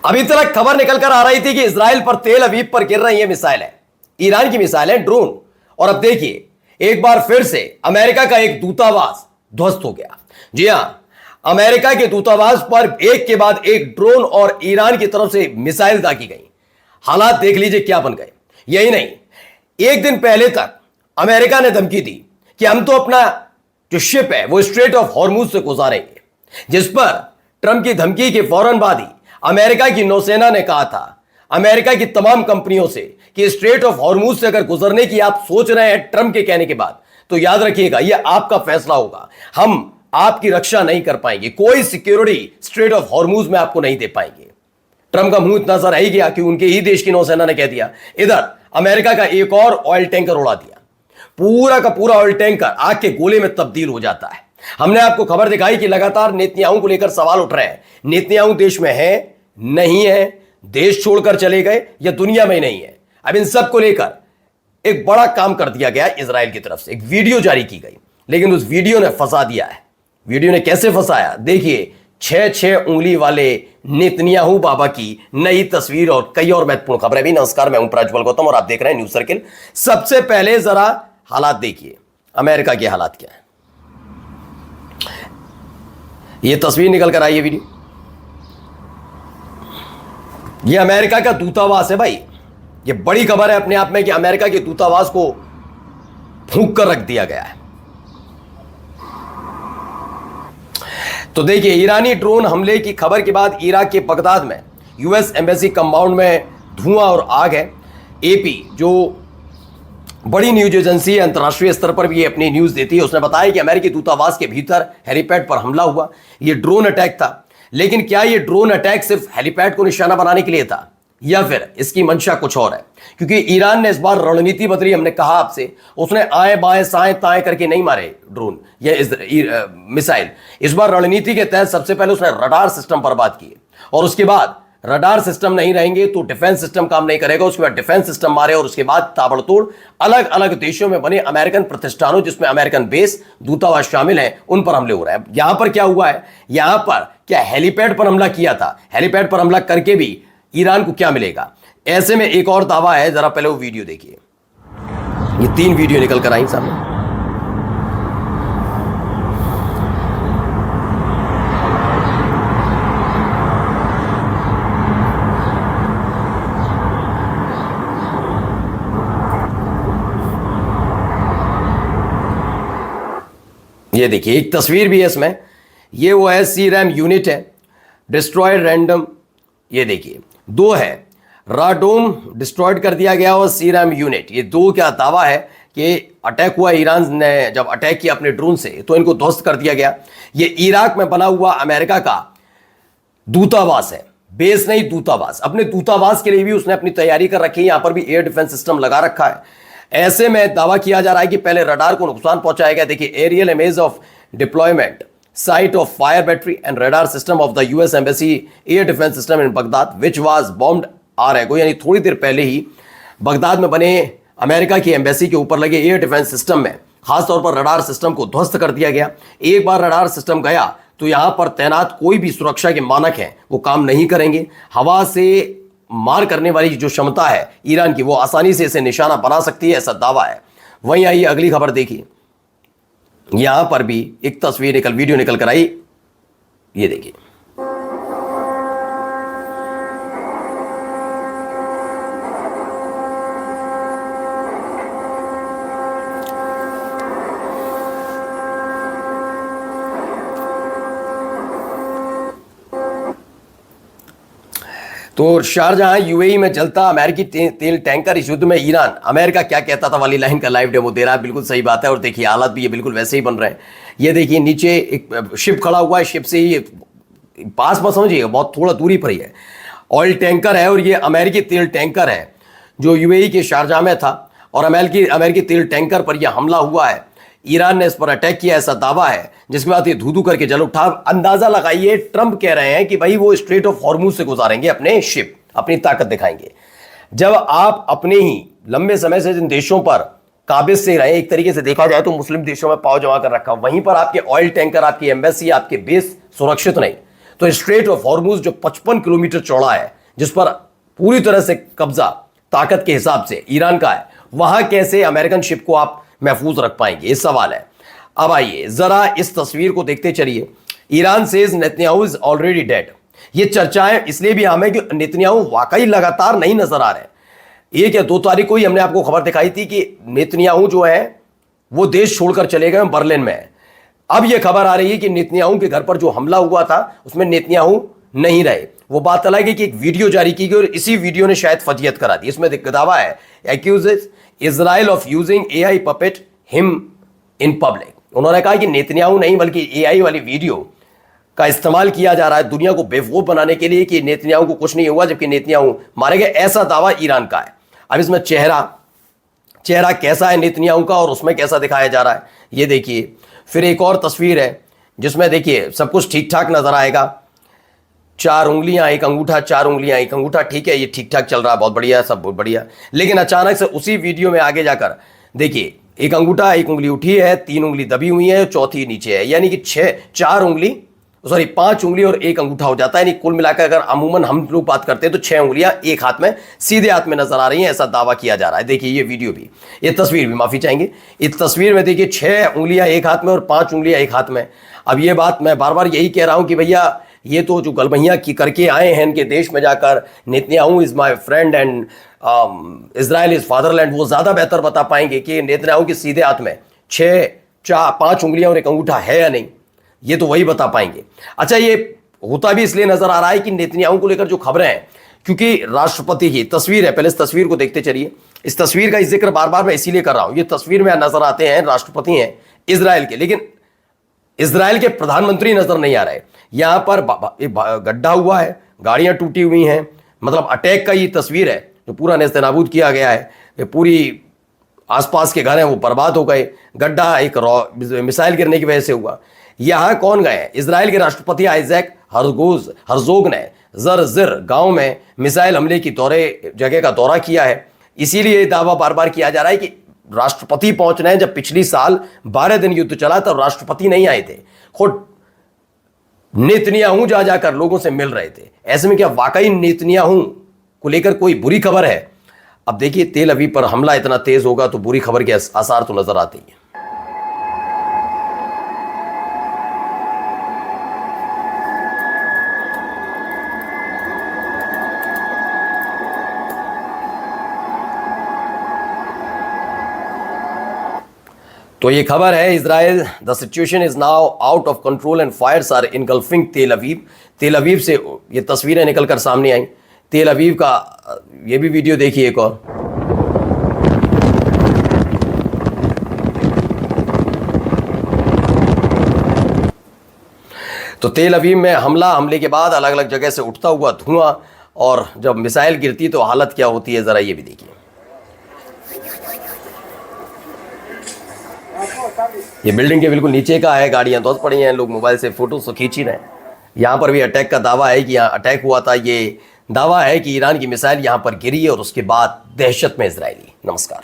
अभी तक खबर निकल कर आ रही थी कि इजराइल पर तेल अवीव पर गिर रही है मिसाइलें, ईरान की मिसाइलें, ड्रोन। और अब देखिए एक बार फिर से अमेरिका का एक दूतावास ध्वस्त हो गया। जी हां, अमेरिका के दूतावास पर एक के बाद एक ड्रोन और ईरान की तरफ से मिसाइल दागी गई। हालात देख लीजिए क्या बन गए। यही नहीं, एक दिन पहले तक अमेरिका ने धमकी दी कि हम तो अपना जो शिप है वो स्ट्रेट ऑफ हॉर्मुज से गुजारेंगे, जिस पर ट्रंप की धमकी के फौरन बाद ही अमेरिका की नौसेना ने कहा था अमेरिका की तमाम कंपनियों से कि स्ट्रेट ऑफ हॉर्मुज से अगर गुजरने की आप सोच रहे हैं ट्रंप के कहने के बाद, तो याद रखिएगा यह आपका फैसला होगा। हम आपकी रक्षा नहीं कर पाएंगे, कोई सिक्योरिटी स्ट्रेट ऑफ हॉर्मुज में आपको नहीं दे पाएंगे। ट्रंप का मुंह इतना सा रह गया कि उनके ही देश की नौसेना ने कह दिया। इधर अमेरिका का एक और ऑयल टैंकर उड़ा दिया, पूरा का पूरा ऑयल टैंकर आग के गोले में तब्दील हो जाता है। हमने आपको खबर दिखाई कि लगातार नेतन्याहू को लेकर सवाल उठ रहे हैं। नेतन्याहू देश में है, नहीं है, देश छोड़कर चले गए या दुनिया में ही नहीं है। अब इन सब को लेकर एक बड़ा काम कर दिया गया इजराइल की तरफ से, एक वीडियो जारी की गई, लेकिन उस वीडियो ने फंसा दिया है। वीडियो ने कैसे फंसाया देखिए। 6 उंगली वाले नेतन्याहू बाबा की नई तस्वीर और कई और महत्वपूर्ण खबरें भी। नमस्कार, मैं हूं प्रज्वल गौतम और आप देख रहे हैं न्यूज सर्किल। सबसे पहले जरा हालात देखिए, अमेरिका के हालात क्या है। यह तस्वीर निकल कर आई है, वीडियो। यह अमेरिका का दूतावास है भाई। यह बड़ी खबर है अपने आप में कि अमेरिका के दूतावास को फूंक कर रख दिया गया है। तो देखिए, ईरानी ड्रोन हमले की खबर के बाद इराक के बगदाद में यूएस एम्बेसी कंपाउंड में धुआं और आग है। एपी जो बड़ी न्यूज एजेंसी है, अंतर्राष्ट्रीय स्तर पर भी ये अपनी न्यूज देती है, उसने बताया कि अमेरिकी दूतावास के भीतर हेलीपैड पर हमला हुआ। ये ड्रोन अटैक था, लेकिन क्या ये ड्रोन अटैक सिर्फ हेलीपैड को निशाना बनाने के लिए था या फिर इसकी मंशा कुछ और है? क्योंकि ईरान ने इस बार रणनीति बदली। हमने कहा आपसे, उसने आए बाएं साएं ताएं करके नहीं मारे ड्रोन या मिसाइल। इस बार रणनीति के तहत सबसे पहले उसने रडार सिस्टम बर्बाद किए, और उसके बाद रडार सिस्टम नहीं रहेंगे तो डिफेंस सिस्टम काम नहीं करेगा। उसके बाद डिफेंस सिस्टम मारे, और उसके बाद ताबड़तोड़ अलग अलग देशों में बने अमेरिकन प्रतिष्ठानों, जिसमें अमेरिकन बेस दूतावास शामिल है, उन पर हमले हो रहे हैं। यहां पर क्या हुआ है, यहां पर क्या हेलीपैड पर हमला किया था, हेलीपैड पर हमला करके भी ईरान को क्या मिलेगा? ऐसे में एक और दावा है, जरा पहले वो वीडियो देखिए। ये 3 वीडियो निकल कर आई सामने। ये देखिए, एक तस्वीर भी है इसमें। ये वो है सीरैम यूनिट है, डिस्ट्रॉयड रैंडम। ये देखिए 2 है, राडोम डिस्ट्रॉयड कर दिया गया और सीरैम यूनिट। ये 2 क्या दावा है कि अटैक हुआ, ईरान ने जब अटैक किया अपने ड्रोन से तो इनको ध्वस्त कर दिया गया। ये इराक में बना हुआ अमेरिका का दूतावास है, बेस नहीं दूतावास। अपने दूतावास के लिए भी उसने अपनी तैयारी कर रखी है, यहां पर भी एयर डिफेंस सिस्टम लगा रखा है। ऐसे में दावा किया जा रहा है कि पहले रडार को नुकसान पहुंचाया गया। देखिए, aerial image of deployment site of fire battery and radar system of the US embassy air defence system in Baghdad which was bombed hour ago. यानी थोड़ी देर पहले ही बगदाद में बने अमेरिका की एम्बेसी के ऊपर लगे एयर डिफेंस सिस्टम में खासतौर पर रडार सिस्टम को ध्वस्त कर दिया गया। एक बार रडार सिस्टम गया तो यहां पर तैनात कोई भी सुरक्षा के मानक हैं वो काम नहीं करेंगे। हवा से मार करने वाली जो क्षमता है ईरान की, वो आसानी से इसे निशाना बना सकती है, ऐसा दावा है। वहीं आइए अगली खबर देखिए। यहां पर भी एक तस्वीर वीडियो निकल कर आई। ये देखिए, तो शारजहां यूएई में जलता अमेरिकी तेल टैंकर, इस युद्ध में ईरान अमेरिका क्या कहता था वाली लाइन का लाइव डेमो दे रहा है। बिल्कुल सही बात है, और देखिए हालात भी ये बिल्कुल वैसे ही बन रहे हैं। ये देखिए नीचे एक शिप खड़ा हुआ है, शिप से ही पास मत समझिएगा, बहुत थोड़ा दूरी पर ही है। ऑयल टैंकर है और ये अमेरिकी तेल टैंकर है जो यूएई के शारजाह में था, और अमेरिकी तेल टैंकर पर यह हमला हुआ है। ईरान ने इस पर अटैक किया, ऐसा दावा है, जिसके बाद ये धू धू करके जल उठा। अंदाजा लगाइए, ट्रंप कह रहे हैं कि भाई वो स्ट्रेट ऑफ हॉर्मुज से गुजारेंगे अपने शिप, अपनी ताकत दिखाएंगे। जब आप अपने ही लंबे समय से जिन देशों पर काबिज से रहे, एक तरीके से देखा जाए तो मुस्लिम देशों में पाव जमा कर रखा, वहीं पर आपके ऑयल टैंकर, आपकी एम्बेसी, आपके बेस सुरक्षित नहीं, तो स्ट्रेट ऑफ हॉर्मुज जो 55 किलोमीटर चौड़ा है, जिस पर पूरी तरह से कब्जा ताकत के हिसाब से ईरान का है, वहां कैसे अमेरिकन शिप को आप महफूज रख पाएंगे, ये सवाल है। अब आइए जरा इस तस्वीर को देखते चलिए। Iran says Netanyahu is already dead. ये चर्चाएं इसलिए भी आम है कि नेतन्याहू वाकई लगातार नहीं नजर आ रहे। 1 या 2 तारीख को ही हमने आपको खबर दिखाई थी कि नेतन्याहू जो है वो देश छोड़कर चले गए, बर्लिन में। अब यह खबर आ रही है कि नेतन्याहू के घर पर जो हमला हुआ था उसमें नेतन्याहू नहीं रहे। वो बात अलग है कि एक वीडियो जारी की गई और इसी वीडियो ने शायद फजीयत करा दी। इसमें दावा है accuses Israel of using AI puppet him in public. उन्होंने कहा कि नेतन्याहू नहीं बल्कि एआई वाली वीडियो का इस्तेमाल किया जा रहा है दुनिया को बेवकूफ बनाने के लिए कि नेतन्याहू को कुछ नहीं हुआ जबकि नेतन्याहू मारे गए, ऐसा दावा ईरान का है। अब इसमें चेहरा कैसा है नेतन्याहू का और उसमें कैसा दिखाया जा रहा है ये देखिए। फिर एक और तस्वीर है जिसमें देखिए सब कुछ ठीक ठाक नजर आएगा। 4 उंगलियां 1 अंगूठा, 4 उंगलियां 1 अंगूठा, ठीक है, ये ठीक ठाक चल रहा है, बहुत बढ़िया, सब बहुत बढ़िया। लेकिन अचानक से उसी वीडियो में आगे जाकर देखिए 1 अंगूठा 1 उंगली उठी है, 3 उंगली दबी हुई है, चौथी नीचे है, यानी कि 5 उंगली और 1 अंगूठा हो जाता है। यानी कुल मिलाकर अगर अमूमन हम लोग बात करते हैं तो 6 उंगलियां एक हाथ में, सीधे हाथ में नजर आ रही हैं, ऐसा दावा किया जा रहा है। देखिए ये वीडियो भी, ये तस्वीर भी, माफी चाहेंगे, इस तस्वीर में देखिए 6 उंगलियां एक हाथ में और 5 उंगलियां एक हाथ में। अब ये बात मैं बार बार यही कह रहा हूं कि भैया ये तो जो गलबैया की करके आए हैं इनके देश में जाकर, Netanyahu is my friend and Israel is fatherland, वो ज्यादा बेहतर बता पाएंगे कि नेतन्याहू के सीधे हाथ में 5 उंगलियां और 1 अंगूठा है या नहीं, ये तो वही बता पाएंगे। अच्छा, ये होता भी इसलिए नजर आ रहा है कि नेतन्याहू को लेकर जो खबरें हैं, क्योंकि राष्ट्रपति की तस्वीर है, पहले इस तस्वीर को देखते चलिए। इस तस्वीर का जिक्र बार बार मैं इसीलिए कर रहा हूं, ये तस्वीर में नजर आते हैं राष्ट्रपति हैं इजराइल के, लेकिन इजराइल के प्रधानमंत्री नजर नहीं आ रहे। यहां पर एक गड्ढा हुआ है, गाड़ियां टूटी हुई हैं, मतलब अटैक का ये तस्वीर है जो पूरा नेस्तनाबूद किया गया है। ये पूरी आसपास के घर हैं वो बर्बाद हो गए, गड्ढा एक मिसाइल गिरने की वजह से हुआ। यहां कौन गए? इजराइल के राष्ट्रपति आइजैक हर्जोग ने जर गांव में मिसाइल हमले की जगह का दौरा किया है। इसीलिए दावा बार बार किया जा रहा है कि राष्ट्रपति पहुंच रहे हैं। जब पिछली साल 12 दिन युद्ध चला तब राष्ट्रपति नहीं आए थे, खुद नेतन्याहू जा जाकर लोगों से मिल रहे थे। ऐसे में क्या वाकई नेतन्याहू को लेकर कोई बुरी खबर है? अब देखिए तेल अवीव पर हमला इतना तेज होगा तो बुरी खबर के आसार तो नजर आते ही हैं। तो ये खबर है Israel, the situation is now out of control and fires are engulfing Tel Aviv. तेल अवीव से ये तस्वीरें निकलकर सामने आई। तेल अवीव का ये भी वीडियो देखिए एक और। तो तेल अवीव में हमले के बाद अलग अलग जगह से उठता हुआ धुआं, और जब मिसाइल गिरती तो हालत क्या होती है, जरा ये भी देखिए। ये बिल्डिंग के बिल्कुल नीचे का है, गाड़ियां धौस पड़ी हैं, लोग मोबाइल से फोटो तो खींच ही रहे हैं। यहाँ पर भी अटैक का दावा है कि यहाँ अटैक हुआ था। ये दावा है कि ईरान की मिसाइल यहाँ पर गिरी और उसके बाद दहशत में इजरायली। नमस्कार।